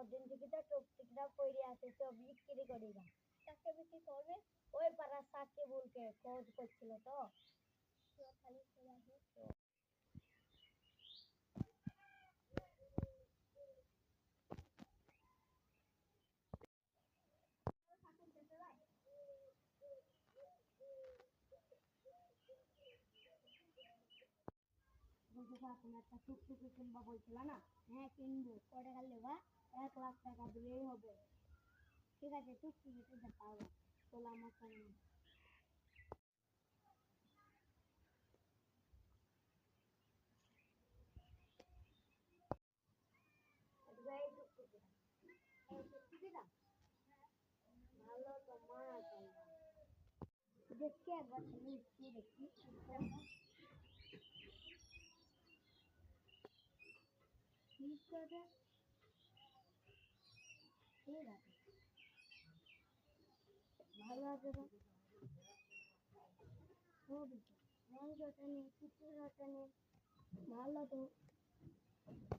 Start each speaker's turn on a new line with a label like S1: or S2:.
S1: কদিন থেকে তো টুকটুকরা পড়ে আছে, সব বিক্রি করে দাও। কাকে বিক্রি করবে? ওই পাড়ার সাকিবুলকে খোঁজ করছিল তো। খালি তুমি একটা টুকটুকি কিনবা বলছিল না? হ্যাঁ কিনবো। কয় টাকা নেবা? 1,00,000 টাকা দিলেই হবে। ঠিক আছে, টুকটুকিটা দেখাও। তোলা আমার সঙ্গে। এই টুকটুকিটা, এই টুকটুকিটা ভালো তো মাশাআল্লাহ। দেখি একবার তুমি একটু দেখি। ঠিক আছে, ঠিক আছে, ভালো আছে তো। রং চটা নেই, কিছু চটা নেই, ভালো তো।